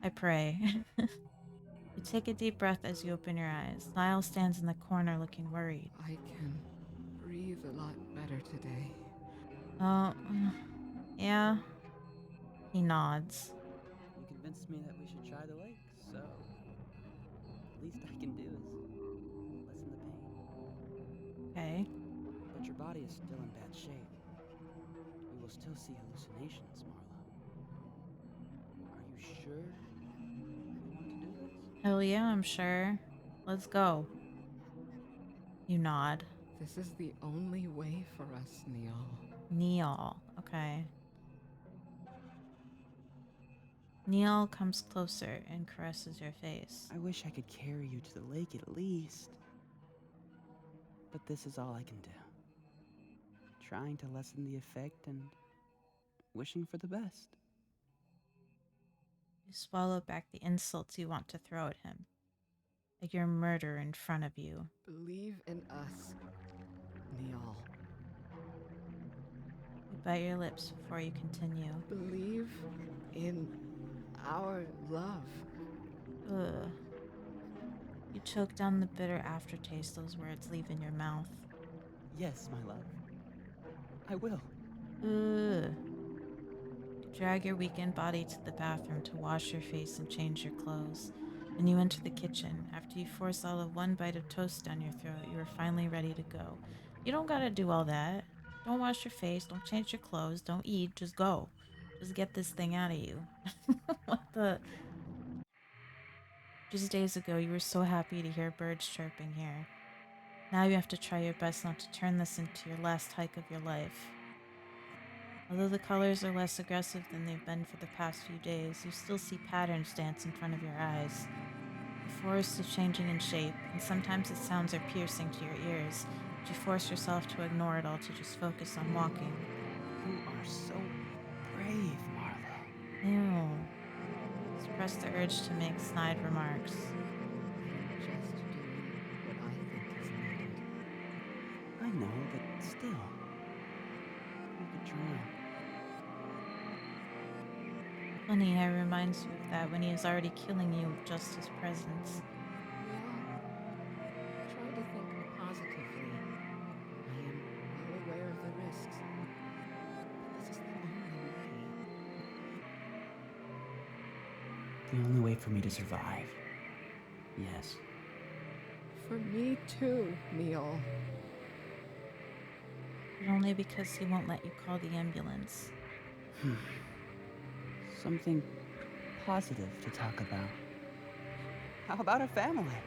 I pray. You take a deep breath as you open your eyes. Niall stands in the corner looking worried. I can breathe a lot better today. Oh, yeah. He nods. You convinced me that we should try the lake, so the least I can do is lessen the pain. Okay. But your body is still in bad shape. You will still see hallucinations, Marlo. Are you sure you want to do this? Hell yeah, I'm sure. Let's go. You nod. This is the only way for us, Neil. Neil. Okay. Neil comes closer and caresses your face. I wish I could carry you to the lake at least. But this is all I can do. Trying to lessen the effect and wishing for the best. You swallow back the insults you want to throw at him. Like your murder in front of you. Believe in us, Neil. You bite your lips before you continue. Believe in our love. Ugh. You choke down the bitter aftertaste those words leave in your mouth. Yes, my love. I will. Ugh. You drag your weakened body to the bathroom to wash your face and change your clothes. Then you enter the kitchen. After you force all of one bite of toast down your throat, you are finally ready to go. You don't gotta do all that. Don't wash your face, don't change your clothes, don't eat, just go. Just get this thing out of you. What the? Just days ago, you were so happy to hear birds chirping here. Now you have to try your best not to turn this into your last hike of your life. Although the colors are less aggressive than they've been for the past few days, you still see patterns dance in front of your eyes. The forest is changing in shape, and sometimes its sounds are piercing to your ears, but you force yourself to ignore it all to just focus on walking. You are so brave, Marlo. Ew. Suppress the urge to make snide remarks. Just doing what I think is needed. I know, but still, you could drown. Funny how he reminds you of that when he is already killing you with just his presence. Neil, try to think positively. I am well aware of the risks, but this is the only way. The only way for me to survive. Yes. For me too, Neil. But only because he won't let you call the ambulance. Something positive to talk about. How about a family?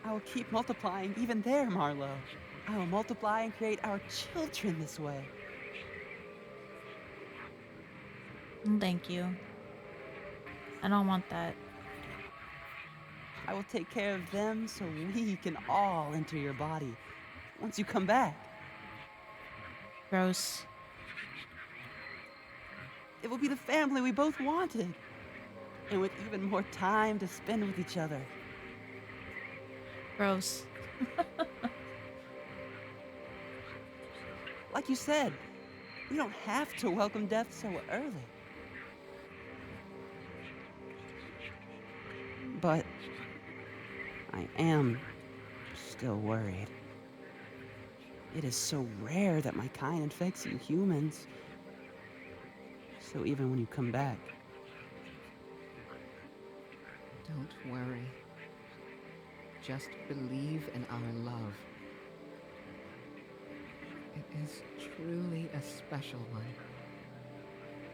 I will keep multiplying even there, Marlo. I will multiply and create our children this way. Thank you. I don't want that. I will take care of them so we can all enter your body once you come back. Gross. It will be the family we both wanted, and with even more time to spend with each other. Gross. Like you said, we don't have to welcome death so early. But I am still worried. It is so rare that my kind infects you humans. So even when you come back, Don't worry. Just believe in our love. It is truly a special one.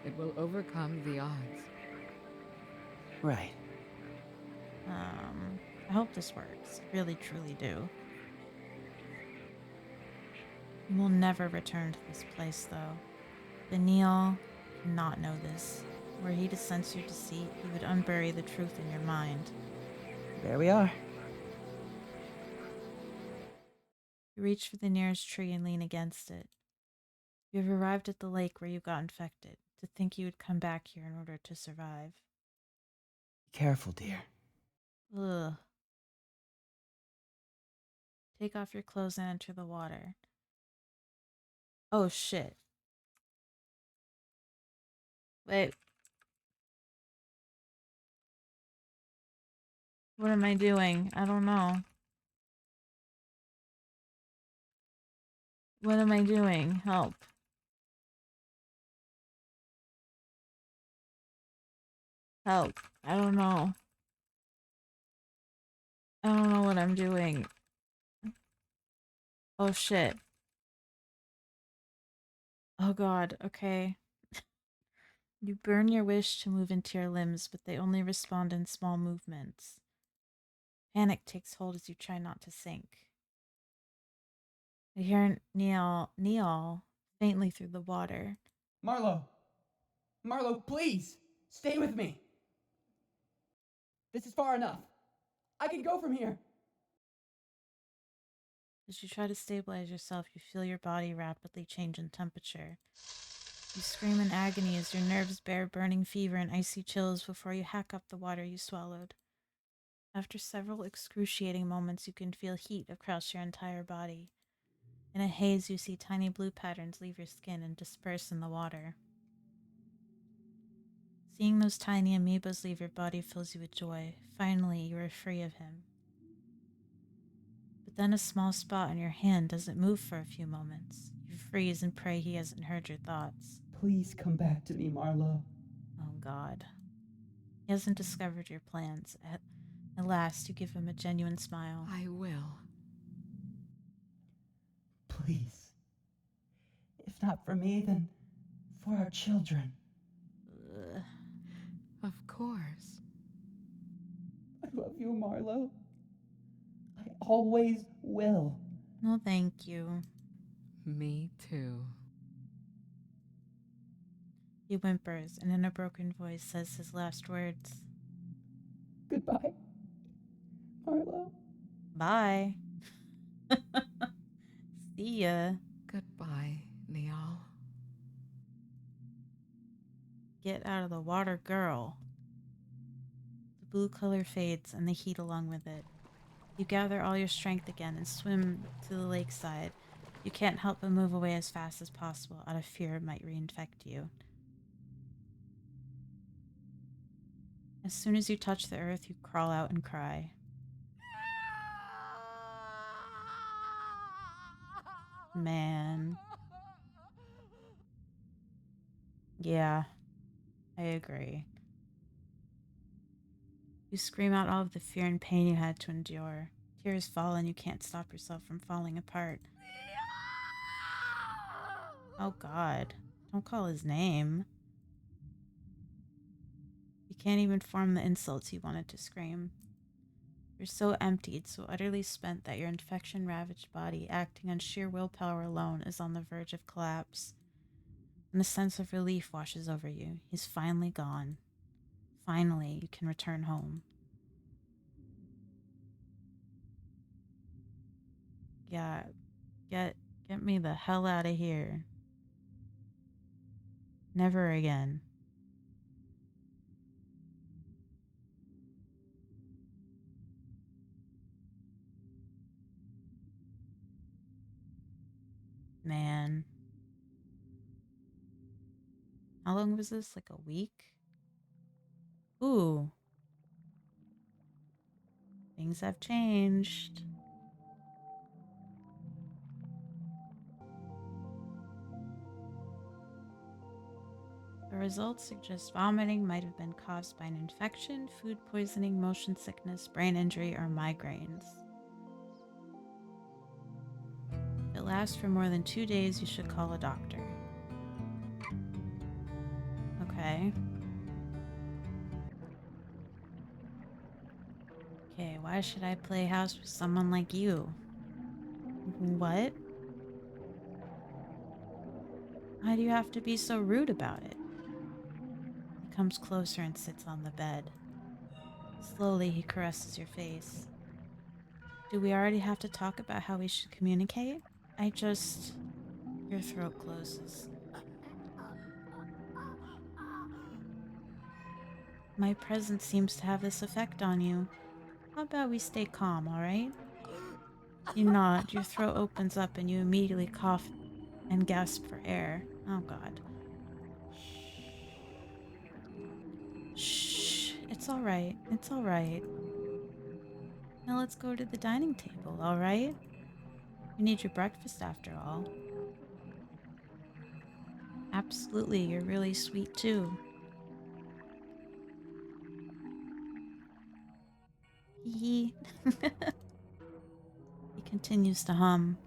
It will overcome the odds. right. I hope this works. I really, truly do. You will never return to this place, though. Daniil cannot know this. Were he to sense your deceit, he would unbury the truth in your mind. There we are. You reach for the nearest tree and lean against it. You have arrived at the lake where you got infected. To think you would come back here in order to survive. Be careful, dear. Ugh. Take off your clothes and enter the water. Oh shit. Wait. What am I doing? I don't know. What am I doing? Help. Help. I don't know. I don't know what I'm doing. Oh shit. Oh god, okay. You burn your wish to move into your limbs, but they only respond in small movements. Panic takes hold as you try not to sink. You hear Neil faintly through the water. Marlo! Marlo, please! Stay with me! This is far enough. I can go from here. As you try to stabilize yourself, you feel your body rapidly change in temperature. You scream in agony as your nerves bear burning fever and icy chills before you hack up the water you swallowed. After several excruciating moments, you can feel heat across your entire body. In a haze, you see tiny blue patterns leave your skin and disperse in the water. Seeing those tiny amoebas leave your body fills you with joy. Finally, you are free of him. But then a small spot on your hand doesn't move for a few moments. You freeze and pray he hasn't heard your thoughts. Please come back to me, Marlo. Oh, God. He hasn't discovered your plans. At last, you give him a genuine smile. I will. Please. If not for me, then for our children. Ugh. Of course. I love you, Marlo. I always will. No, thank you. Me too. He whimpers and in a broken voice says his last words. Goodbye, Marlo. Bye. See ya. Goodbye, Neil. Get out of the water, girl. The blue color fades and the heat along with it. You gather all your strength again and swim to the lakeside. You can't help but move away as fast as possible out of fear it might reinfect you. As soon as you touch the earth, you crawl out and cry. Man. Yeah, I agree. You scream out all of the fear and pain you had to endure. Tears fall and you can't stop yourself from falling apart. Oh god, don't call his name. You can't even form the insults you wanted to scream. You're so emptied, so utterly spent that your infection ravaged body, acting on sheer willpower alone, is on the verge of collapse. And a sense of relief washes over you. He's finally gone. Finally, you can return home. Yeah, get me the hell out of here. Never again. Man. How long was this? Like a week? Ooh, things have changed. The results suggest vomiting might have been caused by an infection, food poisoning, motion sickness, brain injury, or migraines. If it lasts for more than 2 days, you should call a doctor. Okay. Okay, why should I play house with someone like you? What? Why do you have to be so rude about it? He comes closer and sits on the bed. Slowly, he caresses your face. Do we already have to talk about how we should communicate? I just. Your throat closes. My presence seems to have this effect on you. How about we stay calm, alright? You nod, your throat opens up, and you immediately cough and gasp for air. Oh god. Shh. It's alright. It's alright. Now let's go to the dining table, alright? You need your breakfast after all. Absolutely, you're really sweet too. He continues to hum.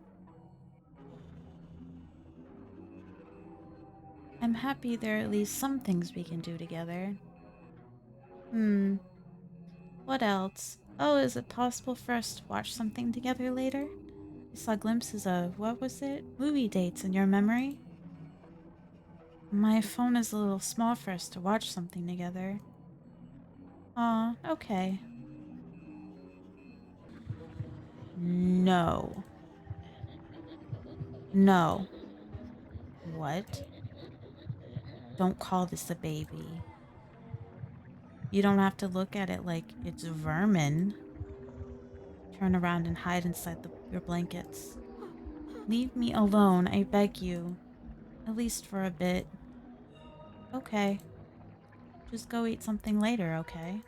I'm happy there are at least some things we can do together. Hmm, what else? Oh, is it possible for us to watch something together later? I saw glimpses of, what was it? Movie dates in your memory? My phone is a little small for us to watch something together. Aw, okay. No. No. What? Don't call this a baby. You don't have to look at it like it's vermin. Turn around and hide inside your blankets. Leave me alone, I beg you. At least for a bit. Okay. Just go eat something later, okay?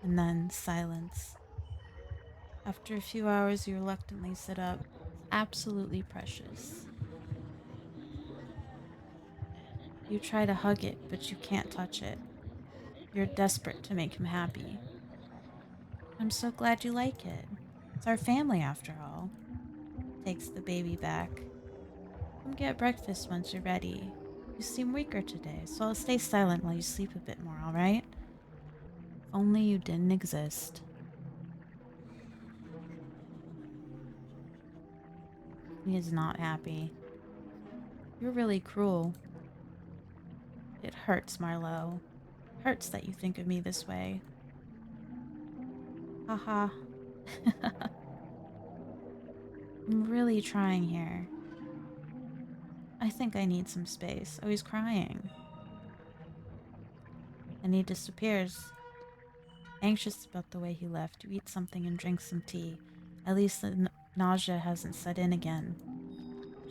And then silence. After a few hours, you reluctantly sit up. Absolutely precious. You try to hug it, but you can't touch it. You're desperate to make him happy. I'm so glad you like it. It's our family, after all. Takes the baby back. Come get breakfast once you're ready. You seem weaker today, so I'll stay silent while you sleep a bit more, alright? If only you didn't exist. He is not happy. You're really cruel. It hurts, Marlowe. Hurts that you think of me this way. Haha. I'm really trying here. I think I need some space. Oh, he's crying. And he disappears. Anxious about the way he left, you eat something and drink some tea. At least the nausea hasn't set in again.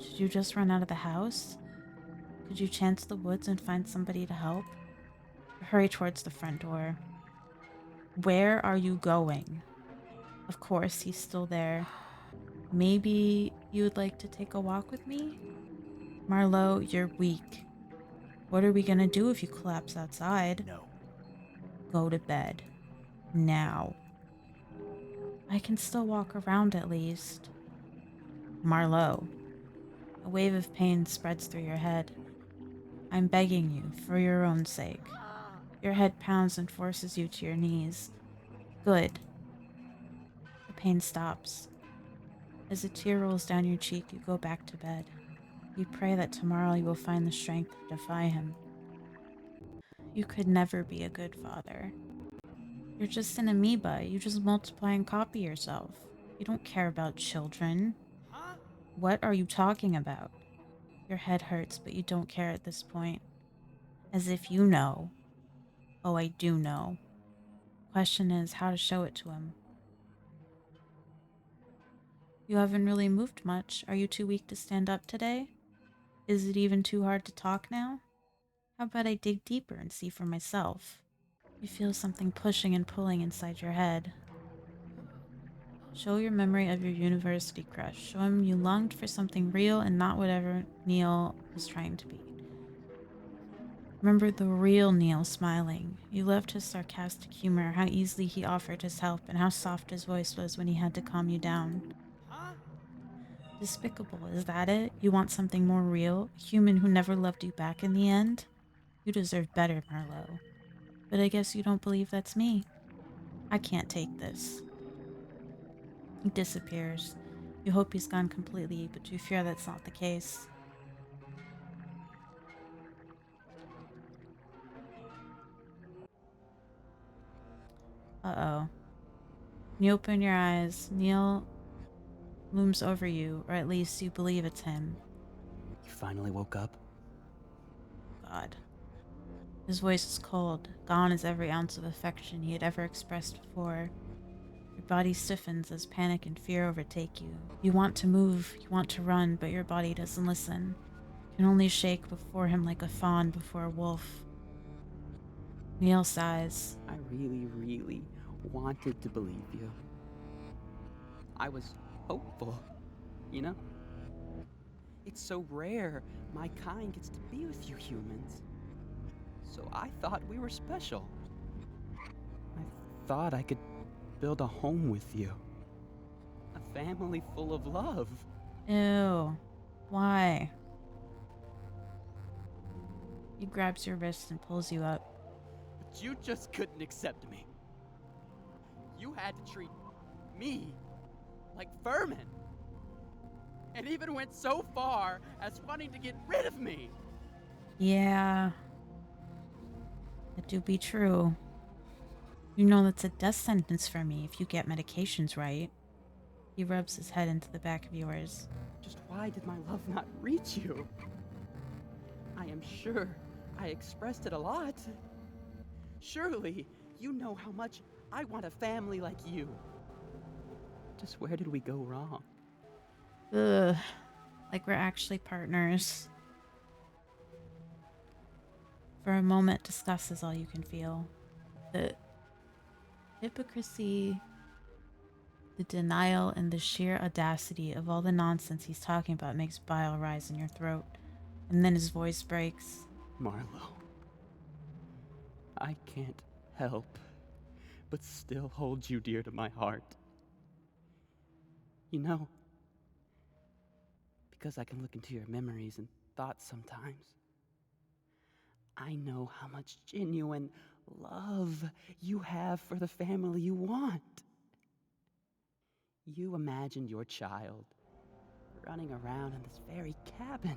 Should you just run out of the house? Could you chance the woods and find somebody to help? You hurry towards the front door. Where are you going? Of course, he's still there. Maybe you would like to take a walk with me? Marlowe, you're weak. What are we gonna do if you collapse outside? No. Go to bed. Now. I can still walk around at least. Marlowe. A wave of pain spreads through your head. I'm begging you, for your own sake. Your head pounds and forces you to your knees. Good. The pain stops. As a tear rolls down your cheek, you go back to bed. You pray that tomorrow you will find the strength to defy him. You could never be a good father. You're just an amoeba. You just multiply and copy yourself. You don't care about children. Huh? What are you talking about? Your head hurts, but you don't care at this point. As if you know. Oh, I do know. Question is how to show it to him. You haven't really moved much. Are you too weak to stand up today? Is it even too hard to talk now? How about I dig deeper and see for myself? You feel something pushing and pulling inside your head. Show your memory of your university crush. Show him you longed for something real and not whatever Neil was trying to be. Remember the real Neil smiling. You loved his sarcastic humor, how easily he offered his help, and how soft his voice was when he had to calm you down. Huh? Despicable, is that it? You want something more real? A human who never loved you back in the end? You deserve better, Marlowe. But I guess you don't believe that's me. I can't take this. He disappears. You hope he's gone completely, but you fear that's not the case. Uh-oh. You open your eyes. Neil looms over you, or at least you believe it's him. You finally woke up? God. His voice is cold. Gone is every ounce of affection he had ever expressed before. Your body stiffens as panic and fear overtake you. You want to move, you want to run, but your body doesn't listen. You can only shake before him like a fawn before a wolf. Neil sighs. I really wanted to believe you. I was hopeful, you know? It's so rare my kind gets to be with you humans. So I thought we were special. I thought I could build a home with you. A family full of love. Ew. Why? He grabs your wrist and pulls you up. But you just couldn't accept me. You had to treat me like vermin. And even went so far as wanting to get rid of me. Yeah. That do be true. You know that's a death sentence for me if you get medications right. He rubs his head into the back of yours. Just why did my love not reach you? I am sure I expressed it a lot. Surely you know how much I want a family like you. Just where did we go wrong? Ugh. Like we're actually partners. For a moment, disgust is all you can feel. The hypocrisy, the denial, and the sheer audacity of all the nonsense he's talking about makes bile rise in your throat. And then his voice breaks. Marlo, I can't help but still hold you dear to my heart. You know, because I can look into your memories and thoughts sometimes. I know how much genuine love you have for the family you want. You imagined your child running around in this very cabin,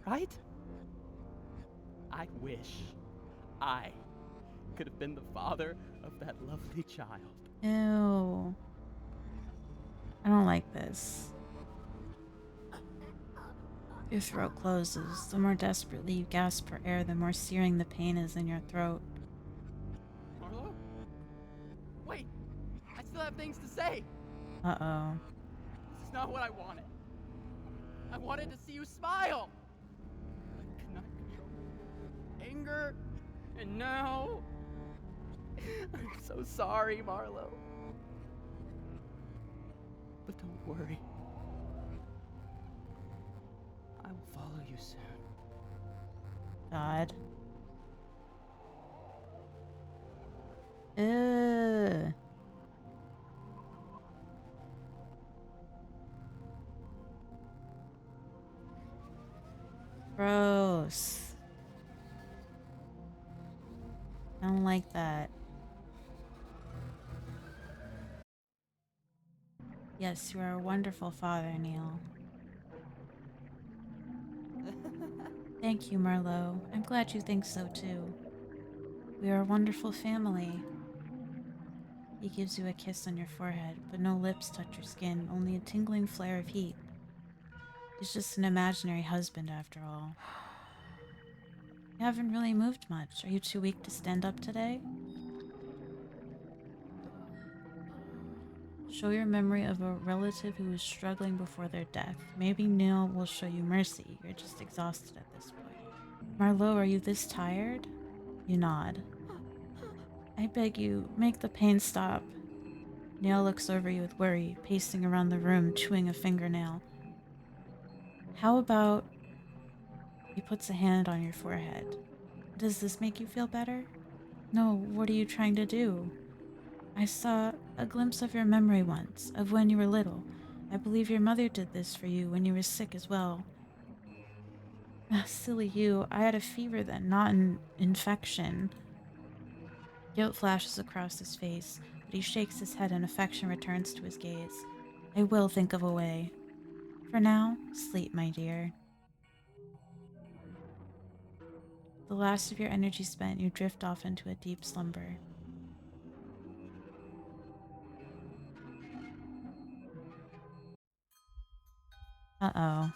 right? I wish I could have been the father of that lovely child. Ew. I don't like this. Your throat closes. The more desperately you gasp for air, the more searing the pain is in your throat. Marlo? Wait! I still have things to say! Uh-oh. This is not what I wanted. I wanted to see you smile! I could not control anger, and now... I'm so sorry, Marlo. But don't worry. I will follow you soon. God. Ugh. Gross. I don't like that. Yes, you are a wonderful father, Neil. Thank you, Marlo. I'm glad you think so too. We are a wonderful family. He gives you a kiss on your forehead, but no lips touch your skin, only a tingling flare of heat. He's just an imaginary husband, after all. You haven't really moved much. Are you too weak to stand up today? Show your memory of a relative who was struggling before their death. Maybe Neil will show you mercy. You're just exhausted at this point. Marlo, are you this tired? You nod. I beg you, make the pain stop. Neil looks over you with worry, pacing around the room, chewing a fingernail. How about... He puts a hand on your forehead. Does this make you feel better? No, what are you trying to do? I saw a glimpse of your memory once, of when you were little. I believe your mother did this for you when you were sick as well. Ah, silly you. I had a fever then, not an infection. Guilt flashes across his face, but he shakes his head and affection returns to his gaze. I will think of a way. For now, sleep, my dear. The last of your energy spent, you drift off into a deep slumber. Uh-oh.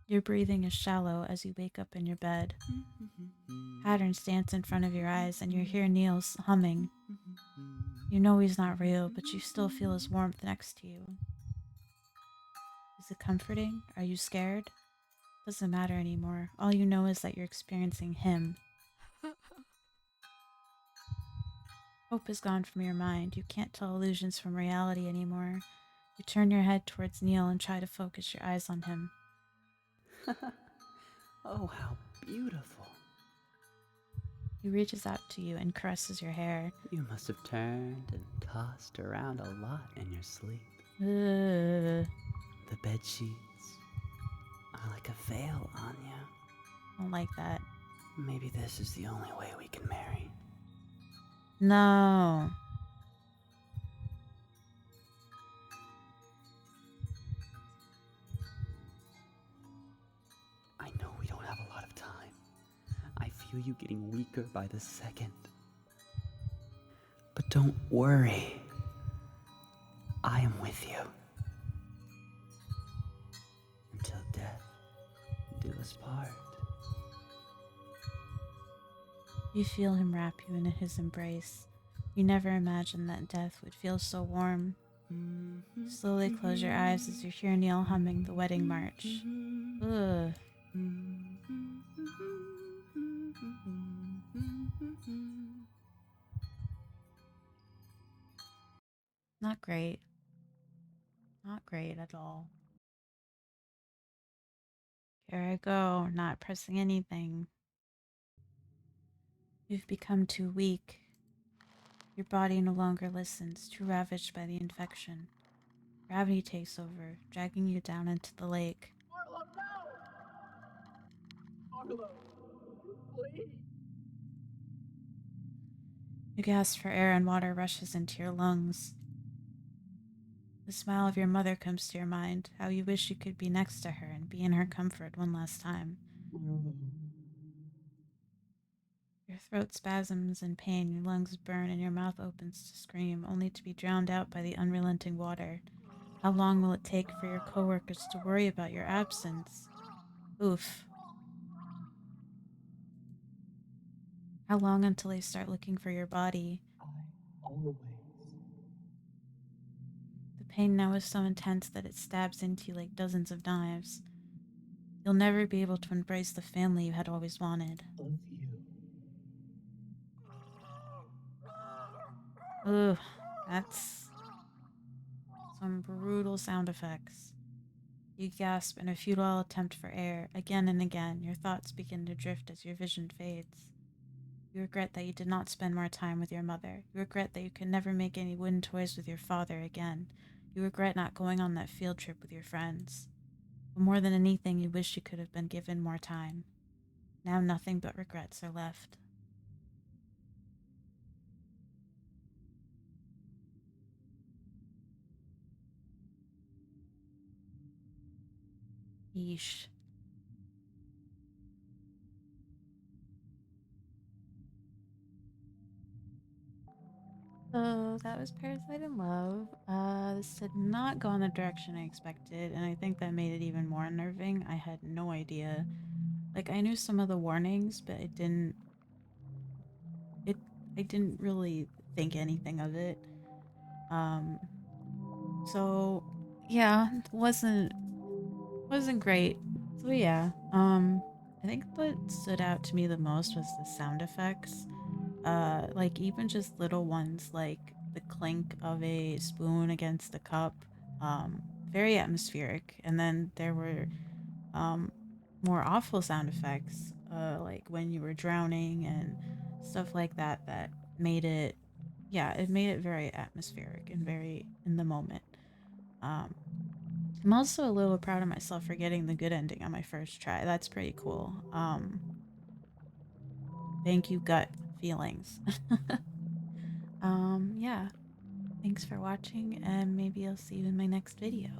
Your breathing is shallow as you wake up in your bed. Patterns dance in front of your eyes, and you hear Neil's humming. You know he's not real, but you still feel his warmth next to you. Is it comforting? Are you scared? Doesn't matter anymore. All you know is that you're experiencing him. Hope is gone from your mind. You can't tell illusions from reality anymore. You turn your head towards Neil and try to focus your eyes on him. Oh, how beautiful. He reaches out to you and caresses your hair. You must have turned and tossed around a lot in your sleep. Ugh, The bed sheets are like a veil on you. don't like that. Maybe this is the only way we can marry. No. I know we don't have a lot of time. I feel you getting weaker by the second. But don't worry. I am with you. Until death do us part. You feel him wrap you in his embrace. You never imagined that death would feel so warm. You slowly close your eyes as you hear Neil humming the wedding march. Ugh, not great. Not great at all. Here I go, not pressing anything. You've become too weak. Your body no longer listens, too ravaged by the infection. Gravity takes over, dragging you down into the lake. Marlo, no! Marlo, please. You gasp for air and water rushes into your lungs. The smile of your mother comes to your mind, how you wish you could be next to her and be in her comfort one last time. Marlo. Your throat spasms in pain, your lungs burn, and your mouth opens to scream, only to be drowned out by the unrelenting water. How long will it take for your coworkers to worry about your absence? Oof. How long until they start looking for your body? I always. The pain now is so intense that it stabs into you like dozens of knives. You'll never be able to embrace the family you had always wanted. Love you. Ugh, that's some brutal sound effects. You gasp in a futile attempt for air. Again and again, your thoughts begin to drift as your vision fades. You regret that you did not spend more time with your mother. You regret that you could never make any wooden toys with your father again. You regret not going on that field trip with your friends. But more than anything, you wish you could have been given more time. Now nothing but regrets are left. Yeesh. So that was Parasite in Love. This did not go in the direction I expected, and I think that made it even more unnerving. I had no idea. Like I knew some of the warnings, but it I didn't really think anything of it. Um so yeah, wasn't great. So yeah, I think what stood out to me the most was the sound effects. Like even just little ones like the clink of a spoon against a cup. Very atmospheric. And then there were um more awful sound effects, like when you were drowning and stuff like that that made it yeah, it made it very atmospheric and very in the moment. Um I'm also a little proud of myself for getting the good ending on my first try. That's pretty cool. Thank you, gut feelings. Yeah. Thanks for watching, and maybe I'll see you in my next video.